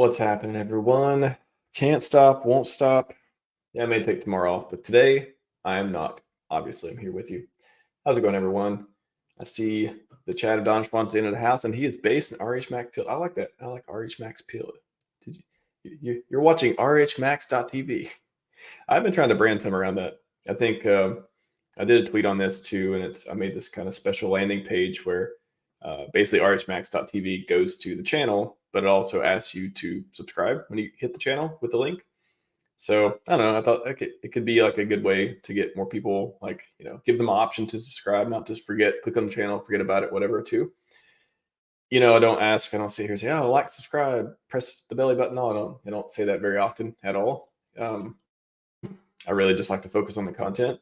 What's happening, everyone? Can't stop, won't stop. Yeah, I may take tomorrow off, but today I am not. Obviously, I'm here with you. How's it going, everyone? I see the chat of Don Schwann's in the house, and he is based in RHMax Pilled. I like that. I like RHMax Pilled. You're watching RHMax.tv. I've been trying to brand some around that. I think I did a tweet on this too, and I made this kind of special landing page where basically RHMax.tv goes to the channel, but it also asks you to subscribe when you hit the channel with the link. So I don't know. I thought it could be like a good way to get more people, like, give them an option to subscribe, not just click on the channel, forget about it, whatever too. I don't sit here and say, oh, like, subscribe, press the belly button. No, I don't say that very often at all. I really just like to focus on the content.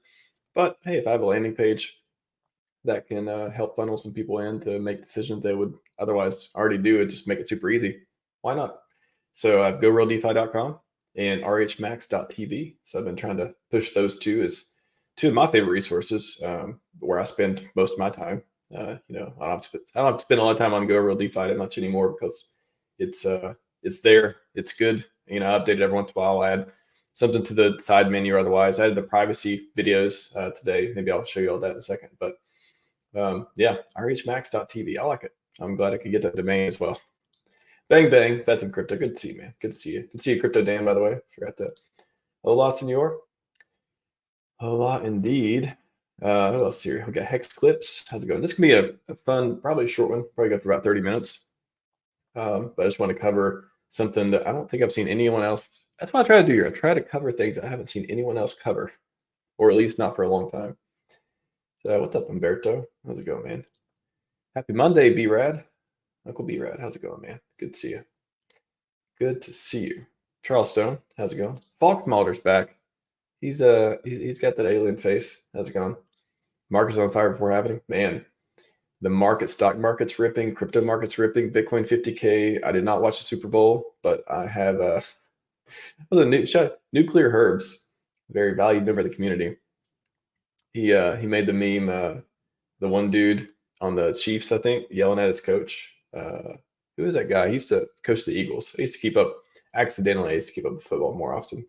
But hey, if I have a landing page that can help funnel some people in to make decisions they would otherwise already do, and just make it super easy, why not? So I have GoRealDeFi.com and RHMax.tv. So I've been trying to push those two as two of my favorite resources, where I spend most of my time. I don't have to spend a lot of time on GoRealDeFi that much anymore, because it's there, it's good. I update it every once in a while. I add something to the side menu. Or otherwise, I added the privacy videos today. Maybe I'll show you all that in a second. But yeah, RHMax.tv. I like it. I'm glad I could get that domain as well. Bang, bang. That's in crypto. Good to see you, man. Good to see you. Good to see you, Crypto Dan, by the way. Forgot that. Hola, senor. Hola, indeed. Who else here? We got Hex Clips. How's it going? This can be a fun, probably a short one. Probably go for about 30 minutes. But I just want to cover something that I don't think I've seen anyone else. That's what I try to do here. I try to cover things that I haven't seen anyone else cover, or at least not for a long time. So what's up, Umberto? How's it going, man? Happy Monday, B-Rad. Uncle B-Rad, how's it going, man? Good to see you. Good to see you. Charles Stone, how's it going? Fox Mulder's back. He's got that alien face. How's it going? Market's on fire before happening. Man, the stock market's ripping, crypto market's ripping, Bitcoin 50K. I did not watch the Super Bowl, but I have Nuclear Herbs, very valued member of the community. He made the meme, the one dude on the Chiefs, I think, yelling at his coach. Who is that guy? He used to coach the Eagles. I used to keep up with football more often.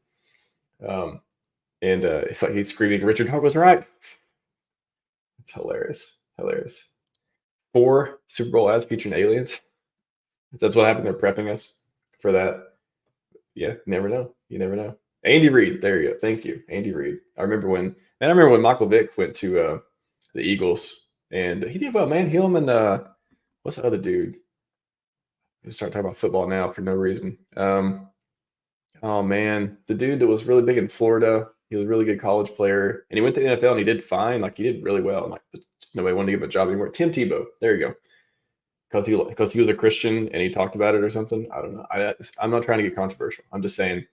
And it's like he's screaming, Richard Heart was right. It's hilarious. 4 Super Bowl ads featuring aliens. That's what happened. They're prepping us for that. Yeah, you never know. Andy Reid, there you go. Thank you, Andy Reid. I remember when Michael Vick went to the Eagles, and he did well, man. Him and what's the other dude? We start talking about football now for no reason. Oh man, the dude that was really big in Florida. He was a really good college player, and he went to the NFL and he did fine. Like, he did really well. I'm like, nobody wanted to give him a job anymore. Tim Tebow, there you go. Because he was a Christian and he talked about it or something. I don't know. I'm not trying to get controversial. I'm just saying,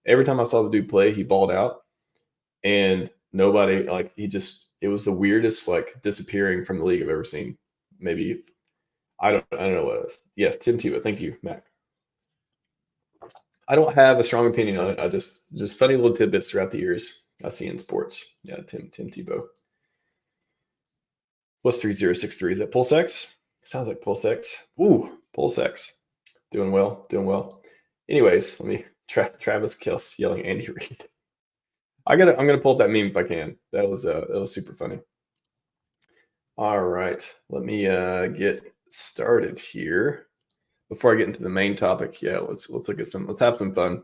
every time I saw the dude play, he balled out, and nobody, like, it was the weirdest, like, disappearing from the league I've ever seen. Maybe I don't know what it is. Yes, Tim Tebow. Thank you, Mac. I don't have a strong opinion on it. I just funny little tidbits throughout the years I see in sports. Yeah, Tim Tebow. What's 3063? Is that PulseX? Sounds like PulseX. Ooh, PulseX. Doing well. Anyways, let me Travis Kelce yelling Andy Reid. I'm gonna pull up that meme if I can. That was super funny. All right, let me get started here. Before I get into the main topic, yeah, let's have some fun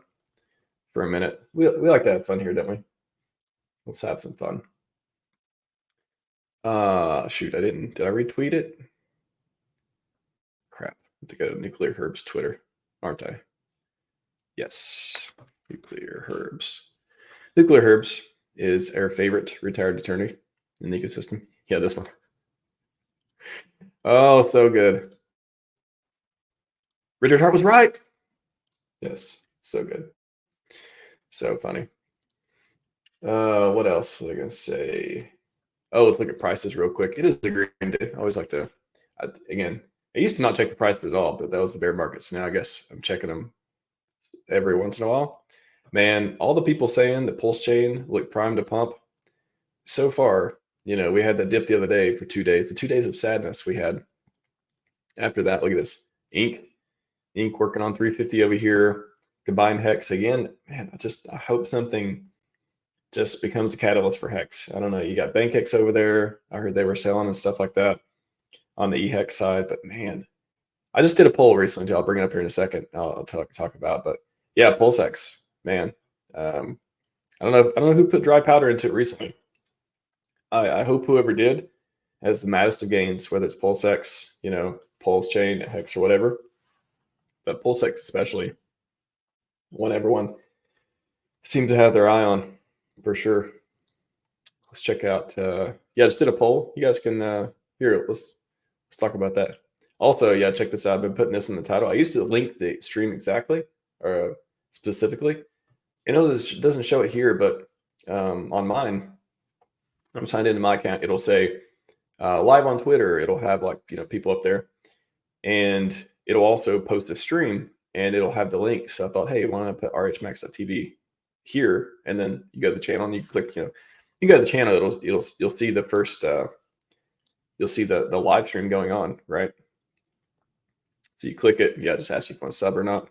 for a minute. We like to have fun here, don't we? Let's have some fun. Shoot, did I retweet it? Crap. I have to go to Nuclear Herbs Twitter, aren't I? Yes, Nuclear Herbs. Nuclear Herbs is our favorite retired attorney in the ecosystem. Yeah, this one. Oh, so good. Richard Heart was right. Yes, so good. So funny. What else was I going to say? Oh, let's look at prices real quick. It is a green day. I always like to, I used to not check the prices at all, but that was the bear market. So now I guess I'm checking them every once in a while. Man, all the people saying the PulseChain looked primed to pump. So far, we had that dip the other day for 2 days. The 2 days of sadness we had. After that, look at this. Ink. Ink working on 350 over here. Combined Hex again. Man, I hope something just becomes a catalyst for Hex. I don't know. You got BankX over there. I heard they were selling and stuff like that on the eHex side. But man, I just did a poll recently. I'll bring it up here in a second. I'll talk about. But yeah, PulseX, man. I don't know who put dry powder into it recently. I hope whoever did has the maddest of gains, whether it's PulseX, PulseChain, Hex, or whatever. But PulseX especially, one everyone seemed to have their eye on for sure. Let's check out. Just did a poll. You guys can here. Let's talk about that. Also, yeah, check this out. I've been putting this in the title. I used to link the stream exactly or specifically. This doesn't show it here, but on mine, I'm signed into my account. It'll say live on Twitter. It'll have people up there, and it'll also post a stream, and it'll have the link. So I thought, hey, why don't I put RHMax.tv here, and then you go to the channel and you click. You go to the channel. You'll see the first. You'll see the live stream going on, right? So you click it. Yeah, just ask you if you want to sub or not,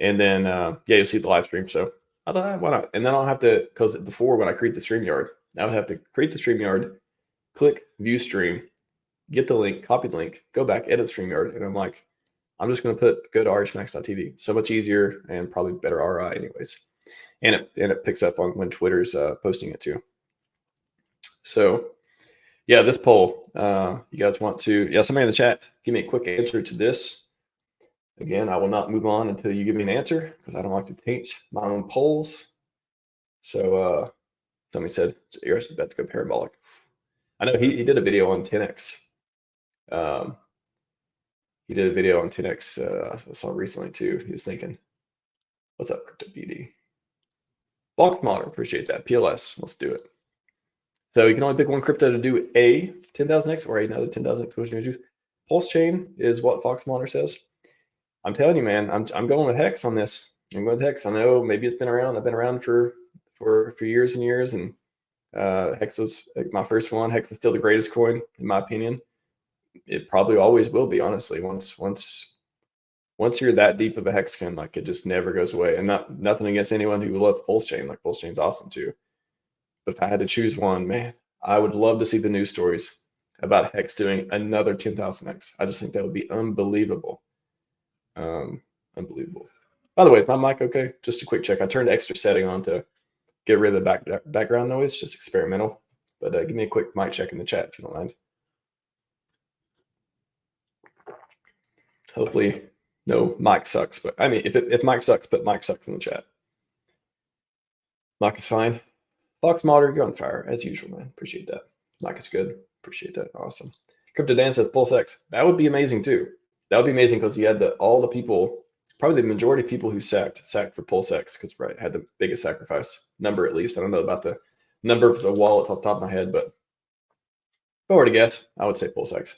and then you'll see the live stream. So I thought, why not? And then I'll have to, because before when I create the StreamYard, I would have to create the StreamYard, click view stream, get the link, copy the link, go back, edit StreamYard, and I'm like, I'm just going to go to RHMax.tv. So much easier and probably better ROI anyways. And it picks up on when Twitter's posting it too. So yeah, this poll, you guys want to, somebody in the chat, give me a quick answer to this. Again, I will not move on until you give me an answer because I don't like to taint my own polls. So somebody said, you're actually about to go parabolic. I know he did a video on 10x. He did a video on 10x I saw recently too. He was thinking, what's up, Crypto BD? Fox Modder, appreciate that. PLS, let's do it. So you can only pick one crypto to do a 10,000x or another 10,000x. PulseChain is what Fox Modder says. I'm telling you, man, I'm going with Hex on this. I'm going with Hex. I know maybe it's been around. I've been around for years and years, and Hex was my first one. Hex is still the greatest coin in my opinion. It probably always will be, honestly. Once you're that deep of a Hex coin, like it just never goes away. And nothing against anyone who loves PulseChain. Like PulseChain's awesome too. But if I had to choose one, man, I would love to see the news stories about Hex doing another 10,000x. I just think that would be unbelievable. Unbelievable. By the way, is my mic okay? Just a quick check. I turned extra setting on to get rid of the background noise, just experimental. But give me a quick mic check in the chat if you don't mind. Hopefully, no mic sucks. But I mean, if mic sucks, put mic sucks in the chat. Mic is fine. Fox Modder, you're on fire as usual, man. Appreciate that. Mic is good. Appreciate that. Awesome. Crypto Dan says PulseX. That would be amazing too. That would be amazing because you had all the people, probably the majority of people who sacked for PulseX because had the biggest sacrifice number at least. I don't know about the number of the wallet off the top of my head, but if I were to guess, I would say PulseX.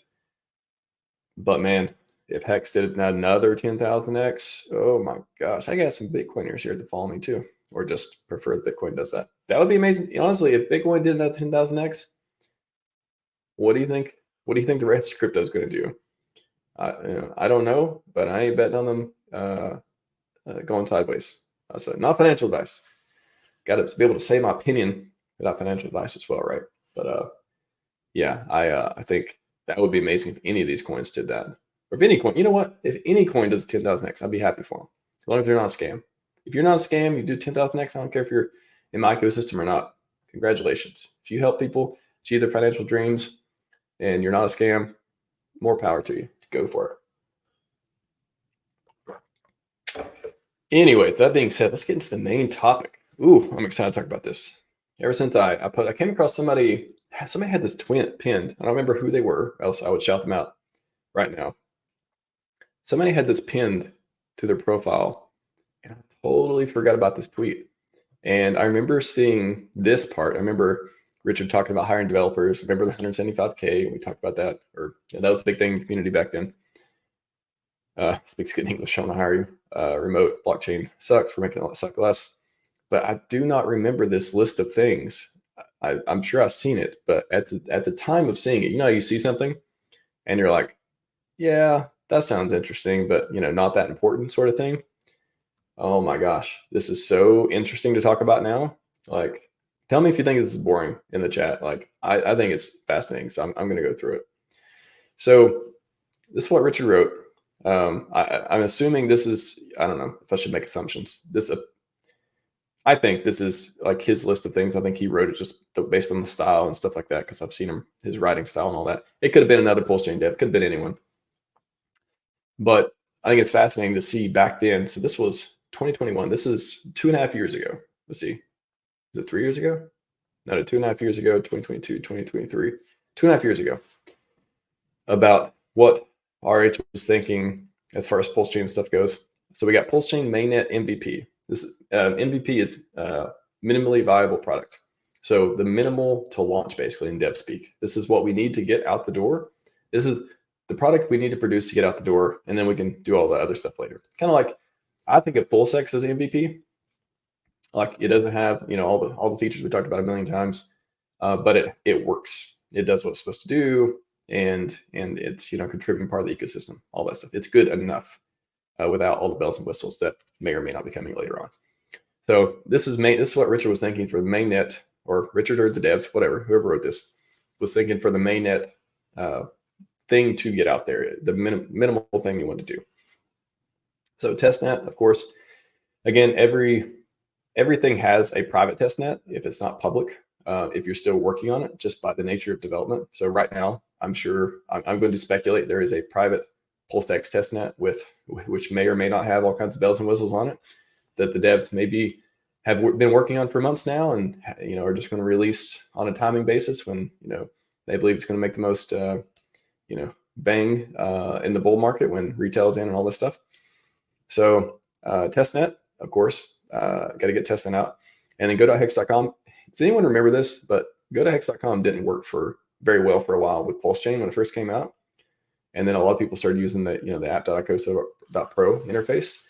But man, if Hex did another 10,000x, oh my gosh, I got some Bitcoiners here that follow me too, or just prefer that Bitcoin does that. That would be amazing. Honestly, if Bitcoin did another 10,000x, what do you think? What do you think the rest of crypto is going to do? I don't know, but I ain't betting on them going sideways. So not financial advice. Got to be able to say my opinion without financial advice as well, right? But I think that would be amazing if any of these coins did that. Or if any coin, you know what? If any coin does 10,000x, I'd be happy for them. As long as they're not a scam. If you're not a scam, you do 10,000x, I don't care if you're in my ecosystem or not. Congratulations. If you help people achieve their financial dreams and you're not a scam, more power to you. Go for it. Anyways, that being said, let's get into the main topic. Ooh, I'm excited to talk about this. Ever since I came across somebody had this twin pinned. I don't remember who they were, else I would shout them out right now. Somebody had this pinned to their profile, and I totally forgot about this tweet. And I remember seeing this part. I remember Richard talking about hiring developers. I remember the 175K. We talked about that, that was a big thing in the community back then. Speaks good English. I want to hire you. Remote blockchain sucks. We're making it suck less. But I do not remember this list of things. I'm sure I've seen it, but at the time of seeing it, you see something, and you're like, yeah, that sounds interesting, but not that important sort of thing. Oh my gosh, this is so interesting to talk about now. Like, tell me if you think this is boring in the chat. Like, I think it's fascinating, so I'm going to go through it. So this is what Richard wrote. I'm assuming this is, I don't know if I should make assumptions. I think this is like his list of things. I think he wrote it just based on the style and stuff like that, because I've seen his writing style and all that. It could have been another PulseChain dev, could have been anyone. But I think it's fascinating to see back then. So this was 2021. This is 2.5 years ago. Let's see. Is it 3 years ago? No, 2.5 years ago, 2022, 2023. 2.5 years ago. About what RH was thinking as far as PulseChain stuff goes. So we got PulseChain Mainnet MVP. This MVP is minimally viable product. So the minimal to launch, basically, in dev speak. This is what we need to get out the door. This is the product we need to produce to get out the door, and then we can do all the other stuff later. Kind of like, I think of PulseX as MVP. Like, it doesn't have all the features we talked about a million times, but it works. It does what it's supposed to do, and it's contributing part of the ecosystem. All that stuff. It's good enough without all the bells and whistles that may or may not be coming later on. So this is what Richard was thinking for the mainnet, or Richard or the devs, whatever, whoever wrote this, was thinking for the mainnet thing to get out there, the minimal thing you want to do. So testnet, of course, again, everything has a private testnet if it's not public, if you're still working on it, just by the nature of development. So right now, I'm going to speculate there is a private PulseX testnet which may or may not have all kinds of bells and whistles on it, that the devs maybe have been working on for months now, and are just going to release on a timing basis when they believe it's going to make the most bang in the bull market when retail's in and all this stuff. So testnet, of course, got to get testnet out, and then go.hex.com. Does anyone remember this? But go.hex.com didn't work very well for a while with PulseChain when it first came out, and then a lot of people started using the app.icosa.pro interface.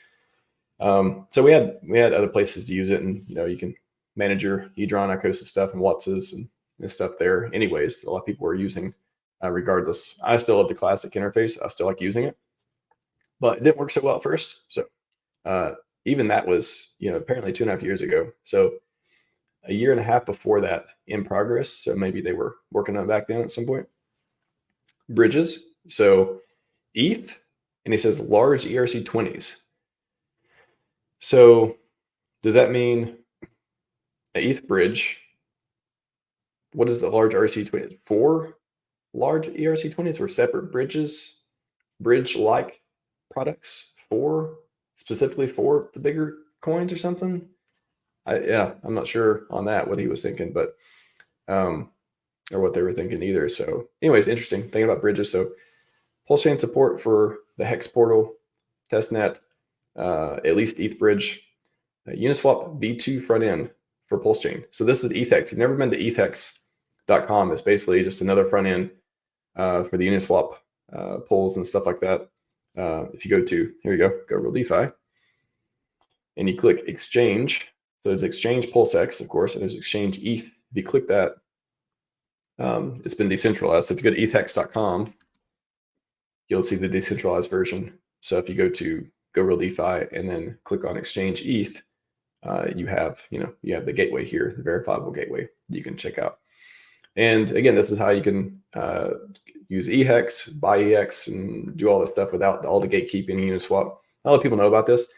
So we had other places to use it, and you can manage your Hedron, Icosa stuff, and Wats's and stuff there. Anyways, a lot of people were using. Regardless, I still love the classic interface. I still like using it, but it didn't work so well at first. So even that was apparently 2.5 years ago. So a year and a half before that, in progress. So maybe they were working on it back then at some point. Bridges. So ETH, and he says large ERC20s. So does that mean an ETH bridge? What is the large ERC20? 4 large ERC20s or separate bridge-like products specifically for the bigger coins or something? I'm not sure on that, what he was thinking, but or what they were thinking either. So anyways, interesting thing about bridges. So PulseChain support for the Hex portal, testnet, at least ETH bridge, Uniswap V2 front end for PulseChain. So this is ETHEX. If you've never been to ETHEX.com, it's basically just another front end for the Uniswap polls and stuff like that. If you go to, here you go, go real DeFi, and you click exchange. So there's exchange PulseX, of course, and there's exchange ETH. If you click that, it's been decentralized. So if you go to ETHEX.com, you'll see the decentralized version. So if you go to Go Real DeFi and then click on exchange ETH, you have the gateway here, the verifiable gateway you can check out. And again, this is how you can use EHEX, buy EX, and do all this stuff without all the gatekeeping Uniswap. A lot of people know about this.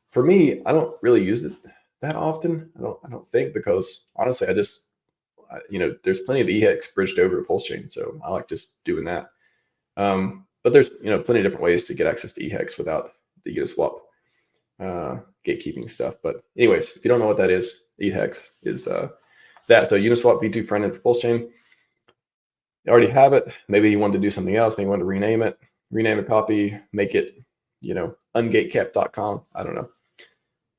For me, I don't really use it that often. I don't think, because honestly, there's plenty of EHEX bridged over to PulseChain, so I like just doing that. But there's plenty of different ways to get access to EHEX without the Uniswap gatekeeping stuff. But anyways, if you don't know what that is, EHEX is that. So Uniswap V2 front end for PulseChain. You already have it. Maybe you want to do something else. Maybe you want to rename a copy, make it, ungatecap.com. I don't know.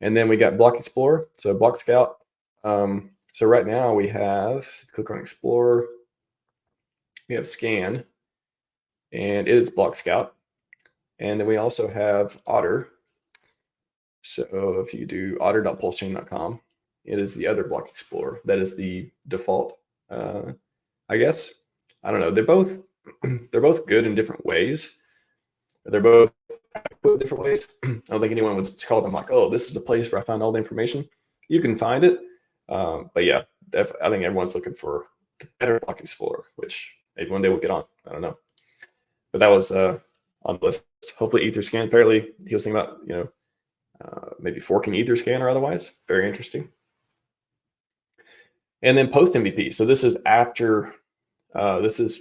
And then we got Block Explorer. So Block Scout. So right now we have, click on Explorer. We have Scan, and it is Block Scout. And then we also have Otter. So if you do otter.pulsechain.com, it is the other Block Explorer. That is the default, I guess. I don't know. They're both good in different ways. They're both adequate different ways. I don't think anyone would call them like, oh, this is the place where I found all the information. You can find it. But yeah, I think everyone's looking for the better Block Explorer, which maybe one day we'll get on. I don't know. But that was on the list. Hopefully Etherscan. Apparently he was thinking about, maybe forking Etherscan or otherwise. Very interesting. And then post MVP. So this is after, this is,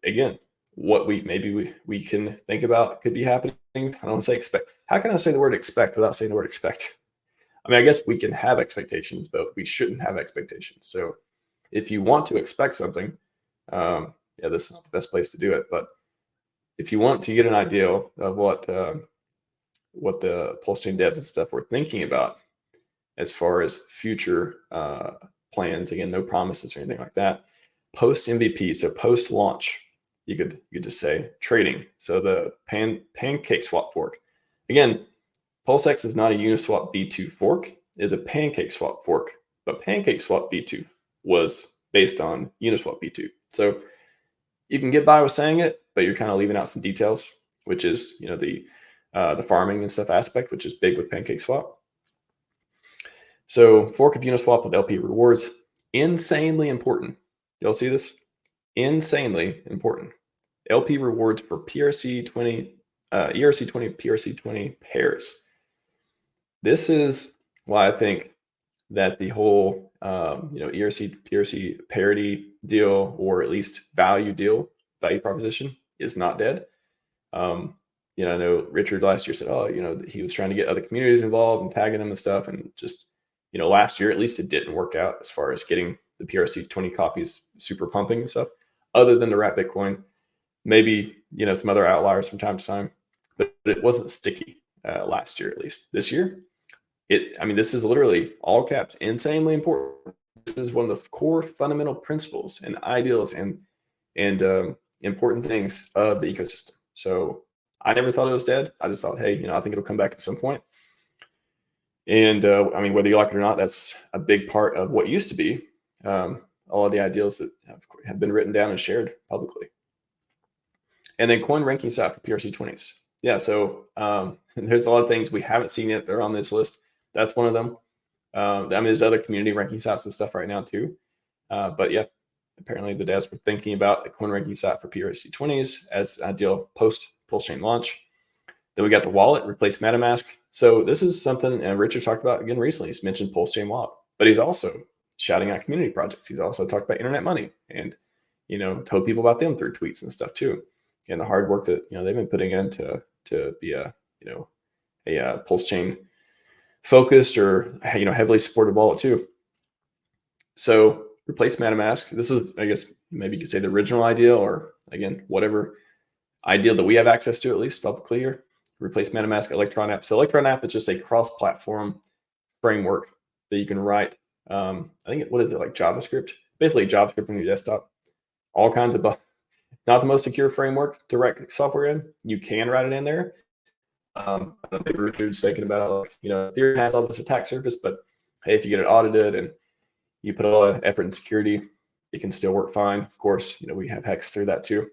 again, what we can think about could be happening. I don't want to say expect. How can I say the word expect without saying the word expect? I mean, I guess we can have expectations, but we shouldn't have expectations. So if you want to expect something, this is not the best place to do it. But if you want to get an idea of what the PulseChain devs and stuff were thinking about as far as future plans, again, no promises or anything like that, post MVP, so post launch, you could just say trading. So the pancake swap fork. Again, PulseX is not a Uniswap V2 fork, it is a pancake swap fork, but pancake swap V2 was based on Uniswap V2. So you can get by with saying it, but you're kind of leaving out some details, which is, the farming and stuff aspect, which is big with pancake swap. So fork of Uniswap with LP rewards, insanely important. You'll see this, insanely important. LP rewards for PRC20, ERC20, PRC20 pairs. This is why I think that the whole, ERC, PRC parity deal, or at least value proposition is not dead. I know Richard last year said, he was trying to get other communities involved and tagging them and stuff. And just, last year, at least it didn't work out as far as getting the PRC20 copies super pumping and stuff, other than the wrap Bitcoin, maybe, some other outliers from time to time, but it wasn't sticky last year, at least. This year, this is literally all caps, insanely important. This is one of the core fundamental principles and ideals and important things of the ecosystem. So I never thought it was dead. I just thought, hey, I think it'll come back at some point. And whether you like it or not, that's a big part of what used to be all of the ideals that have been written down and shared publicly. And then coin ranking site for PRC20s. Yeah, so there's a lot of things we haven't seen yet. They're on this list. That's one of them. There's other community ranking sites and stuff right now too. But yeah, apparently the devs were thinking about a coin ranking site for PRC20s as ideal post PulseChain launch. Then we got the wallet, replace MetaMask. So this is something Richard talked about again recently. He's mentioned PulseChain wallet, but he's also shouting out community projects. He's also talked about internet money and, told people about them through tweets and stuff too. And the hard work that, they've been putting in to be a PulseChain focused or, heavily supported wallet too. So replace MetaMask. This is, I guess, maybe you could say the original idea, or again, whatever ideal that we have access to, at least publicly here. Replace MetaMask Electron app. So Electron app is just a cross-platform framework that you can write. I think what is it, like JavaScript? Basically JavaScript on your desktop. All kinds of, not the most secure framework to write software in. You can write it in there. Maybe Richard's thinking about, Ethereum has all this attack surface, but hey, if you get it audited and you put a lot of effort and security, it can still work fine. Of course, we have hacks through that too.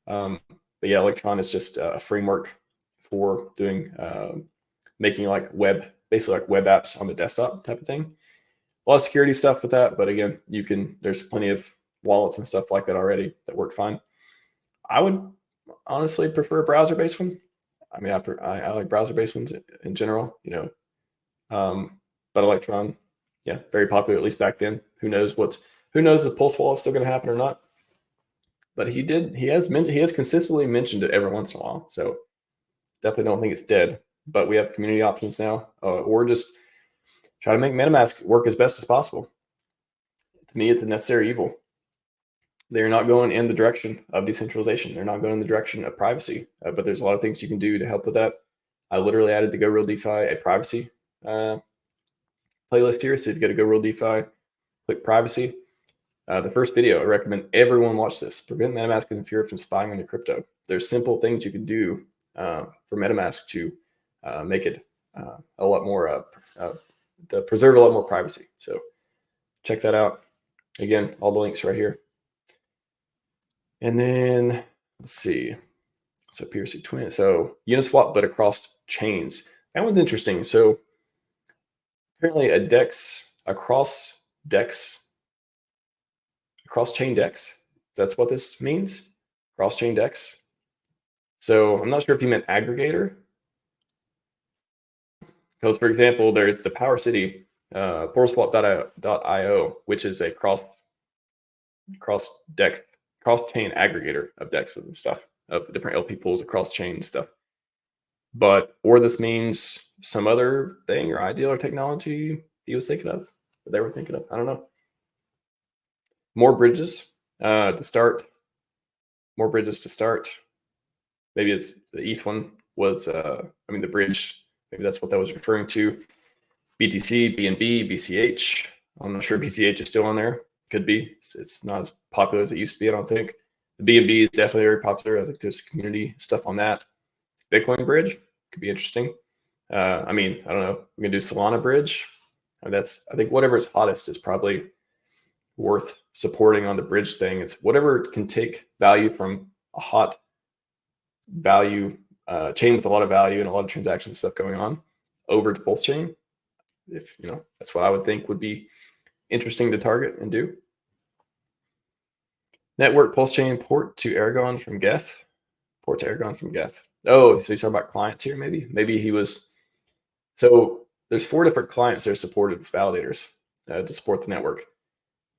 But yeah, Electron is just a framework for doing, making basically like web apps on the desktop type of thing. A lot of security stuff with that, but again, there's plenty of wallets and stuff like that already that work fine. I would honestly prefer a browser-based one. I like browser-based ones in general, but Electron, yeah, very popular, at least back then. Who knows if Pulse Wallet's still going to happen or not? But he has consistently mentioned it every once in a while. So definitely don't think it's dead. But we have community options now, or just try to make MetaMask work as best as possible. To me, it's a necessary evil. They're not going in the direction of decentralization. They're not going in the direction of privacy. But there's a lot of things you can do to help with that. I literally added to Go Real DeFi a privacy playlist here. So if you go to Go Real DeFi, click privacy. The first video, I recommend everyone watch this. Prevent MetaMask and Ethereum from spying on your crypto. There's simple things you can do for MetaMask to make it a lot more, to preserve a lot more privacy. So check that out. Again, all the links right here. And then let's see. So PRC20. So Uniswap, but across chains. That one's interesting. So apparently a cross-chain DEX. That's what this means. Cross-chain DEX. So I'm not sure if you meant aggregator. Because, for example, there's the Power City PulseWallet.io, which is a cross-chain aggregator of DEX and stuff, of the different LP pools across chain stuff. Or this means some other thing or ideal or technology he was thinking of, or they were thinking of. I don't know. More bridges to start. More bridges to start. Maybe it's the ETH one was, the bridge. Maybe that's what that was referring to. BTC, BNB, BCH. I'm not sure BCH is still on there. Could be. It's not as popular as it used to be, I don't think. The BNB is definitely very popular. I think there's community stuff on that. Bitcoin bridge could be interesting. I don't know. We're gonna do Solana bridge. I think whatever is hottest is probably worth supporting on the bridge thing. It's whatever can take value from a hot value chain with a lot of value and a lot of transaction stuff going on over to PulseChain. If that's what I would think would be interesting to target and do. Network PulseChain port to Aragon from Geth. Port to Aragon from Geth. Oh, so he's talking about clients here, maybe? Maybe he was. So there's 4 different clients that are supported with validators to support the network.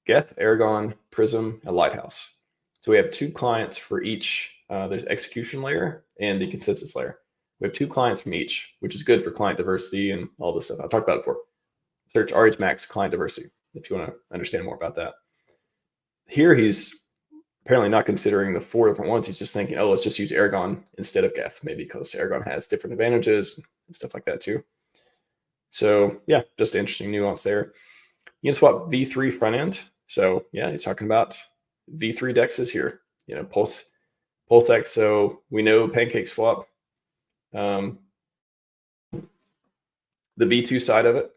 Geth, Aragon, Prism, and Lighthouse. So we have 2 clients for each. There's execution layer and the consensus layer. We have 2 clients from each, which is good for client diversity and all this stuff. I've talked about it before. Search RHMax client diversity if you want to understand more about that. Here he's apparently not considering the 4 different ones. He's just thinking, oh, let's just use Aragon instead of Geth, maybe because Aragon has different advantages and stuff like that too. So yeah, just an interesting nuance there. Uniswap V3 front end. So yeah, he's talking about V3 dexes here. PulseX. So we know Pancake Swap. The V2 side of it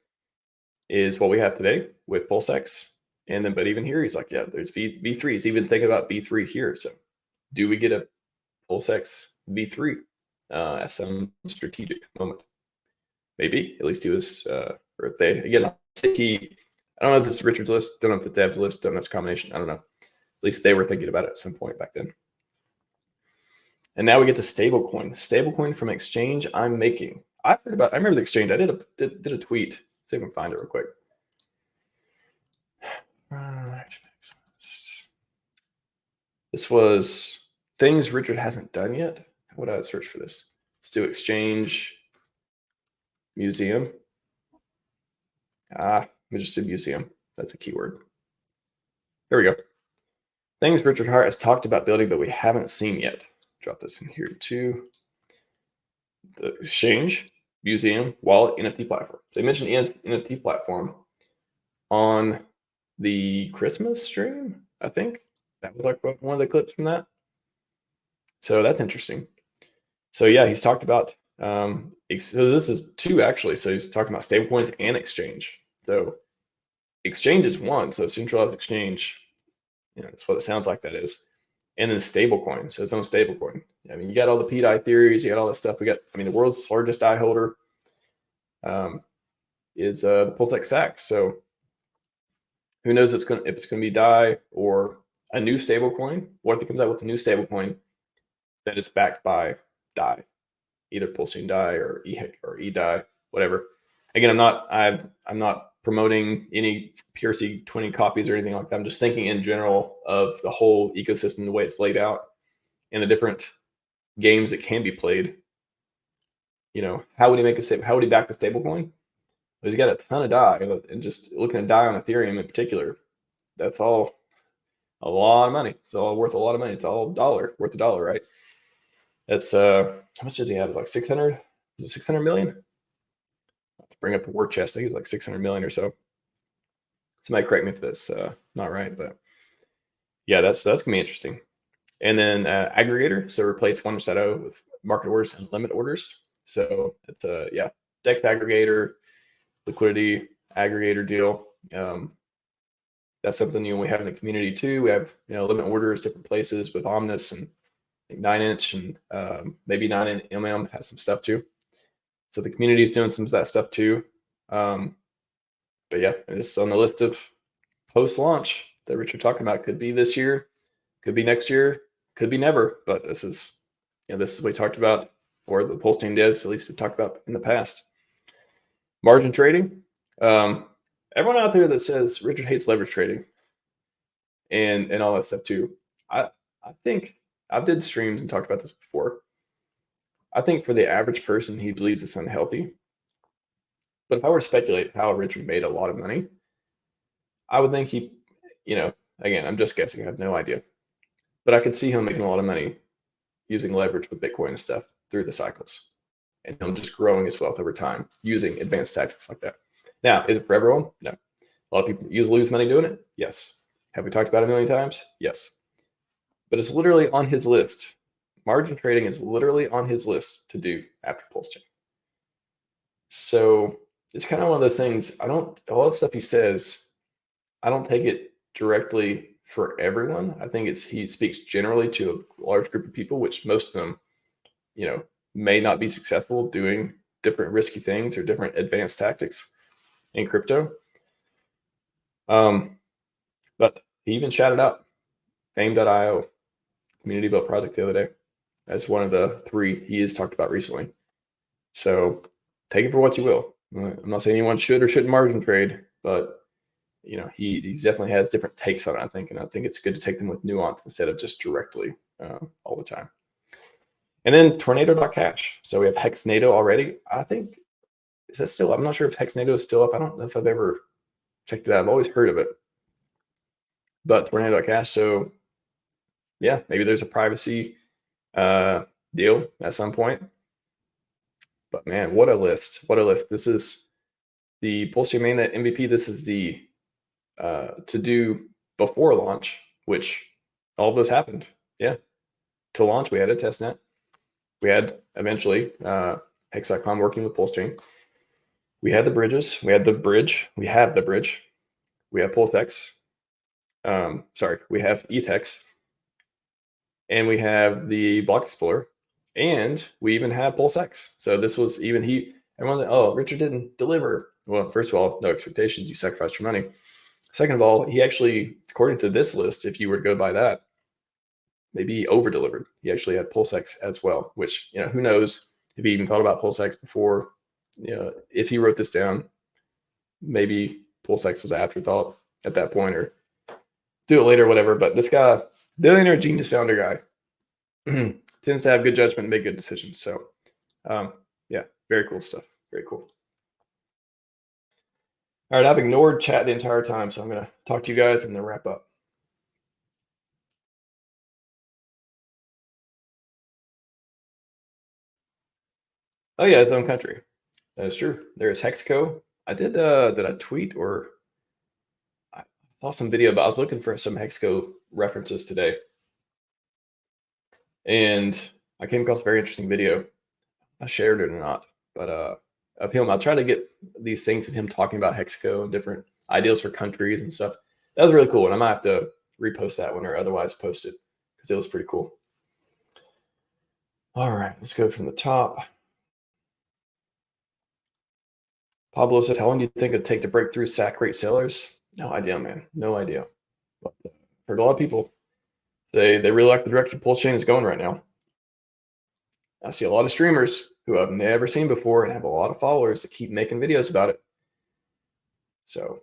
is what we have today with PulseX. And then, but even here, he's like, yeah, there's V3. He's even thinking about V3 here. So do we get a PulseX V3 at some strategic moment? Maybe. At least he was, or if they, again, I don't know if this is Richard's list, don't know if the dev's list, don't know if it's a combination. I don't know. At least they were thinking about it at some point back then. And now we get to stablecoin. Stablecoin from exchange I'm making. I remember the exchange. I did a tweet. See if I can find it real quick. This was things Richard hasn't done yet. How would I search for this? Let's do exchange museum. Let me just do museum. That's a keyword. There we go. Things Richard Heart has talked about building, but we haven't seen yet. Drop this in here too. The exchange, museum, wallet, NFT platform. They mentioned NFT platform on the Christmas stream, I think. That was like one of the clips from that. So that's interesting. So yeah, he's talked about, so this is 2 actually. So he's talking about stablecoins and exchange. So exchange is 1, so centralized exchange, that's what it sounds like that is. And then stablecoin, so its own stablecoin. I mean, you got all the PDI theories, you got all that stuff. The world's largest DAI holder is the PulseX SAC. So who knows if it's going to be DAI or a new stablecoin. What if it comes out with a new stablecoin that is backed by DAI, either PulseChain DAI or eDAI, whatever. Again, I'm not promoting any PRC20 copies or anything like that. I'm just thinking in general of the whole ecosystem, the way it's laid out, and the different games that can be played. How would he how would he back the stablecoin? He's got a ton of DAI, and just looking at DAI on Ethereum in particular, that's all a lot of money. It's all worth a lot of money. It's all worth $1, right? That's how much does he have? It's like 600. Is it 600 million? To bring up the war chest, I think it's like 600 million or so. Somebody correct me if that's not right, but yeah, that's gonna be interesting. And then aggregator, so replace 1.0 with market orders and limit orders. So it's a DEX aggregator, liquidity aggregator deal. That's something we have in the community too. We have limit orders different places with Omnis and 9-inch and maybe 9mm has some stuff too. So the community is doing some of that stuff too. But yeah, it's on the list of post-launch that Richard talking about. Could be this year, could be next year, could be never. But this is what we talked about, or the PulseChain devs at least have talked about in the past. Margin trading. Everyone out there that says Richard hates leverage trading and all that stuff too. I think I've did streams and talked about this before. I think for the average person, he believes it's unhealthy. But if I were to speculate how Richard made a lot of money, I would think he, again, I'm just guessing. I have no idea. But I could see him making a lot of money using leverage with Bitcoin and stuff through the cycles. And him just growing his wealth over time using advanced tactics like that. Now, is it for everyone? No. A lot of people lose money doing it? Yes. Have we talked about it a million times? Yes. But it's literally on his list. Margin trading is literally on his list to do after PulseChain. So it's kind of one of those things. A lot of stuff he says, I don't take it directly for everyone. I think he speaks generally to a large group of people, which most of them, may not be successful doing different risky things or different advanced tactics in crypto. But he even shouted out fame.io, community built project the other day, as one of the 3 he has talked about recently. So take it for what you will. I'm not saying anyone should or shouldn't margin trade, but he definitely has different takes on it, I think. And I think it's good to take them with nuance instead of just directly all the time. And then tornado.cash. So we have Hexnado already. I think, is that still up? I'm not sure if Hexnado is still up. I don't know if I've ever checked it out. I've always heard of it. But tornado.cash. So yeah, maybe there's a privacy deal at some point. But man, what a list. What a list. This is the PulseChain Mainnet MVP. This is the to do before launch, which all of those happened. Yeah. To launch, we had a testnet. We had eventually Hex.com working with PulseChain. We had the bridges. We had the bridge. We have the bridge. We have PulseX. We have ETHEX. And we have the block explorer. And we even have PulseX. So this was even everyone, Richard didn't deliver. Well, first of all, no expectations. You sacrificed your money. Second of all, he actually, according to this list, if you were to go by that, maybe he over-delivered. He actually had PulseX as well, which, who knows if he even thought about PulseX before. If he wrote this down, maybe PulseX was an afterthought at that point, or do it later, or whatever. But this guy, billionaire genius founder guy, tends to have good judgment and make good decisions. So, yeah, very cool stuff. Very cool. All right, I've ignored chat the entire time, so I'm going to talk to you guys and then wrap up. Oh yeah, his own country. That is true. There's Hexco. Did I tweet or I saw some video, but I was looking for some Hexco references today. And I came across a very interesting video. I shared it or not, but of him. I'll try to get these things of him talking about Hexco and different ideals for countries and stuff. That was really cool. And I might have to repost that one or otherwise post it because it was pretty cool. All right, let's go from the top. Pablo says, how long do you think it'd take to break through sack rate sellers? No idea, man. No idea. But heard a lot of people say they really like the direction PulseChain is going right now. I see a lot of streamers who I've never seen before and have a lot of followers that keep making videos about it. So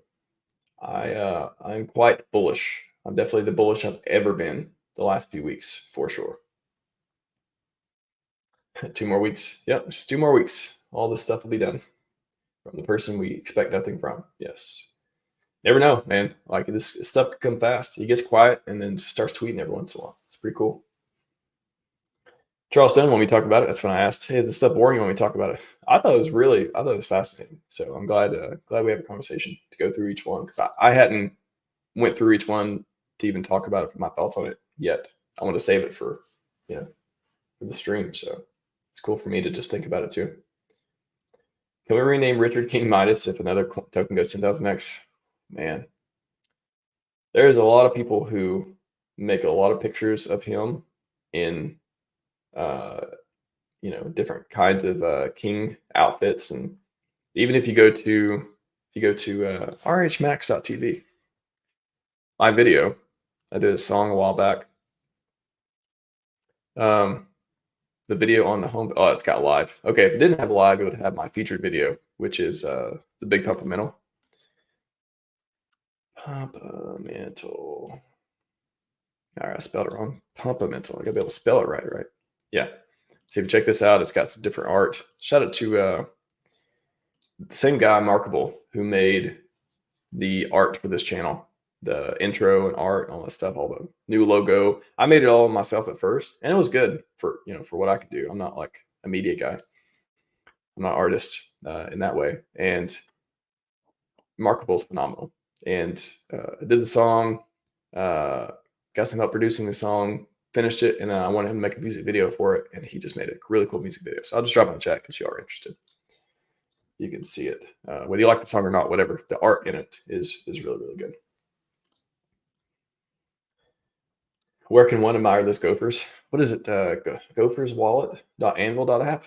I'm quite bullish. I'm definitely the bullish I've ever been the last few weeks, for sure. 2 more weeks. Yep, just 2 more weeks. All this stuff will be done from the person we expect nothing from. Yes. Never know, man. Like this stuff could come fast. He gets quiet and then just starts tweeting every once in a while. It's pretty cool. Charleston, when we talk about it, that's when I asked, hey, is this stuff boring when we talk about it? I thought it was fascinating. So I'm glad we have a conversation to go through each one, because I hadn't went through each one to even talk about it, my thoughts on it yet. I want to save it for the stream. So it's cool for me to just think about it too. Can we rename Richard King Midas if another token goes 10,000x? Man, there's a lot of people who make a lot of pictures of him in you know, different kinds of king outfits. And even if you go to RHMax.tv, my video, I did a song a while back. The video on the home, oh, it's got live. Okay, if it didn't have live, it would have my featured video, which is the big pumpermental. Pumpermental. All right, I spelled it wrong. Pumpermental. I gotta be able to spell it right? Yeah. So if you check this out, it's got some different art. Shout out to the same guy, Markable, who made the art for this channel, the intro and art and all that stuff, all the new logo. I made it all myself at first, and it was good for, you know, for what I could do. I'm not like a media guy. I'm not an artist in that way. And Markable's phenomenal. And I did the song, got some help producing the song, finished it, and then I wanted him to make a music video for it, and he just made a really cool music video. So I'll just drop it in the chat if you are interested. You can see it. Whether you like the song or not, whatever, the art in it is really, really good. Where can one admire this Gophers? What is it? Gophers Wallet .anvil.app.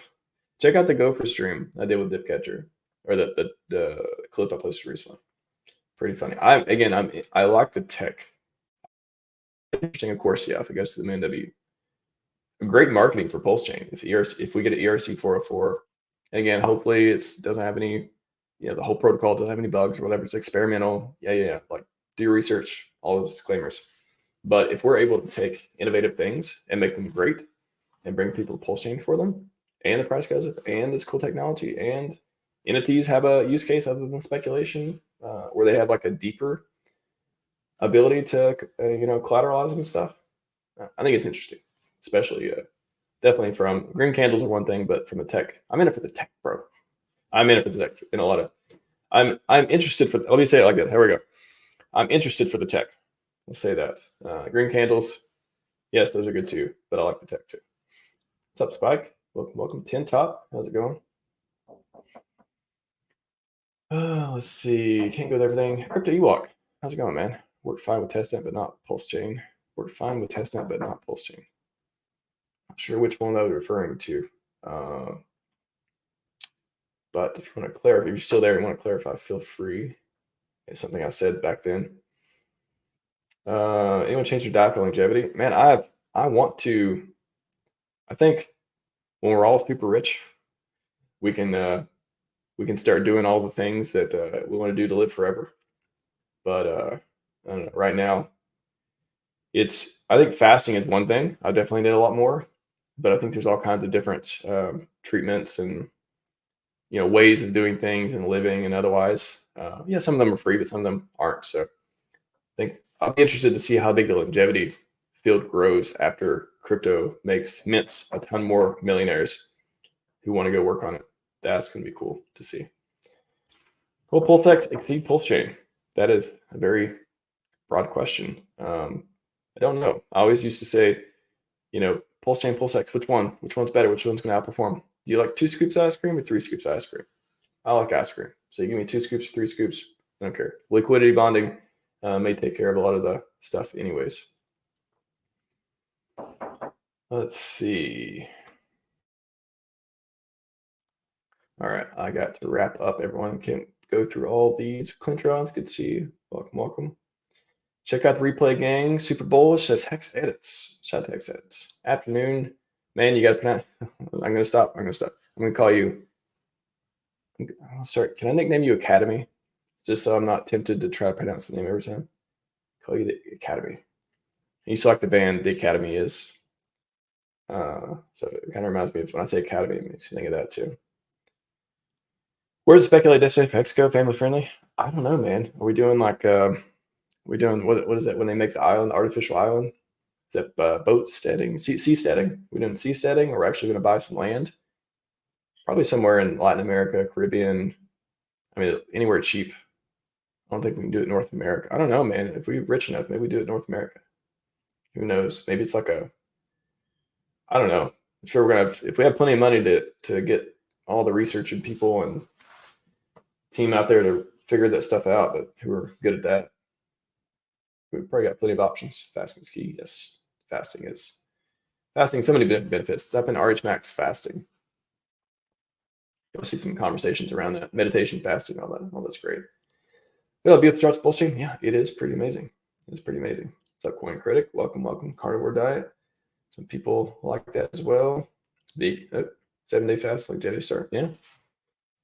Check out the Gopher stream I did with Dipcatcher, or the clip I posted recently. Pretty funny. I like the tech. Interesting, of course. Yeah, if it goes to the MNW, great marketing for PulseChain. If we get an ERC 404, again, hopefully it doesn't have any, you know, the whole protocol doesn't have any bugs or whatever. It's experimental. Yeah. Like, do your research, all those disclaimers. But if we're able to take innovative things and make them great and bring people to PulseChain for them, and the price goes up, and this cool technology, and entities have a use case other than speculation, where they have like a deeper ability to you know, collateralize and stuff, I think it's interesting, especially definitely from green candles are one thing, but from the tech, I'm in it for the tech, bro. I'm in it for the tech in a lot of. I'm interested for. Let me say it like that. Here we go. I'm interested for the tech. Let's say that. Green candles, yes, those are good too, but I like the tech too. What's up, Spike? Welcome, Tin Top. How's it going? Let's see. Can't go with everything. Crypto Ewok. How's it going, man? Worked fine with testnet, but not PulseChain. Worked fine with testnet, but not PulseChain. Not sure which one I was referring to. But if you want to clarify, if you're still there and want to clarify, feel free. It's something I said back then. Anyone change their diet for longevity? Man, I want to. I think when we're all super rich, we can start doing all the things that we want to do to live forever. But I don't know. Right now, I think fasting is one thing. I definitely need a lot more, but I think there's all kinds of different treatments and, you know, ways of doing things and living and otherwise. Yeah, some of them are free, but some of them aren't. So I think I'll be interested to see how big the longevity field grows after crypto mints a ton more millionaires who want to go work on it. That's going to be cool to see. Will PulseX exceed PulseChain? That is a very broad question. I don't know. I always used to say, you know, PulseChain, PulseX, which one? Which one's better? Which one's going to outperform? Do you like 2 scoops of ice cream or 3 scoops of ice cream? I like ice cream. So you give me 2 scoops or 3 scoops, I don't care. Liquidity bonding may take care of a lot of the stuff anyways. Let's see. All right, I got to wrap up. Everyone can go through all these. Clintrons, good to see you. Welcome. Check out the replay, gang. Super bullish, says Hex Edits. Shout out to Hex Edits. Afternoon, man. You got to pronounce. I'm gonna stop. I'm gonna call you. Sorry, can I nickname you Academy? Just so I'm not tempted to try to pronounce the name every time. Call you the Academy. You select the band. The Academy is. So it kind of reminds me of when I say Academy, it makes you think of that too. Where's the speculated destination for Hex go? Family friendly? I don't know, man. Are we doing like we're doing what is that when they make the island, artificial island? Is that boat steading, seasteading? We're doing seasteading, or we're actually going to buy some land? Probably somewhere in Latin America, Caribbean. I mean, anywhere cheap. I don't think we can do it in North America. I don't know, man. If we're rich enough, maybe we do it in North America. Who knows? Maybe it's like I don't know. I'm sure we're gonna if we have plenty of money to get all the research and people and team out there to figure that stuff out, but who are good at that. We've probably got plenty of options. Fasting is key. Yes, fasting is Fasting, so many benefits. Step in RHMax fasting. You'll see some conversations around that. Meditation, fasting, all that's great. It'll be with Charts PulseChain. Yeah, it is pretty amazing. It's pretty amazing. What's up, Coin Critic? Welcome, welcome. Carnivore diet. Some people like that as well. The 7-day fast, like Jetty Start. Yeah.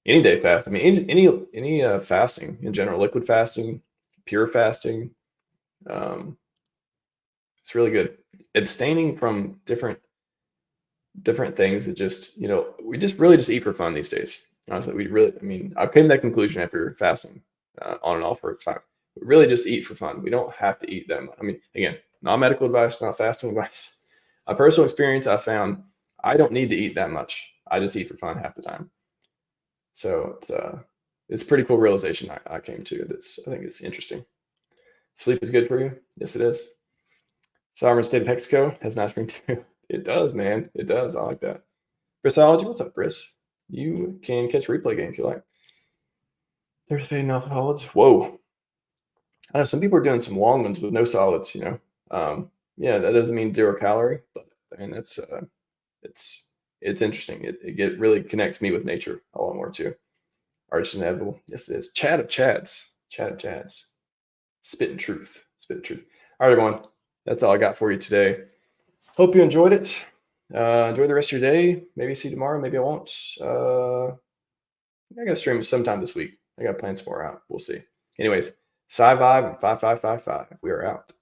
Any day fast. I mean, any fasting in general, liquid fasting, pure fasting. It's really good. Abstaining from different things that just, we just really just eat for fun these days. Honestly, I've came to that conclusion after fasting on and off for a time. We really just eat for fun. We don't have to eat them. I mean, again, not medical advice, not fasting advice. A personal experience, I found I don't need to eat that much. I just eat for fun half the time. So it's a pretty cool realization I came to. I think it's interesting. Sleep is good for you. Yes, it is. Sovereign State of Mexico has nice spring too. It does, man. It does. I like that. Brissology, what's up, Briss? You can catch a replay game if you like. Thursday, no solids. Whoa. I know some people are doing some long ones with no solids, Yeah, that doesn't mean 0 calorie, but that's it's interesting. It really connects me with nature a lot more too. Artist inevitable. Yes, it is. Chat of Chads. Spitting truth. All right, everyone. That's all I got for you today. Hope you enjoyed it. Enjoy the rest of your day. Maybe see you tomorrow. Maybe I won't. I got to stream sometime this week. I got plans for out. We'll see. Anyways, Scivive 5555. We are out.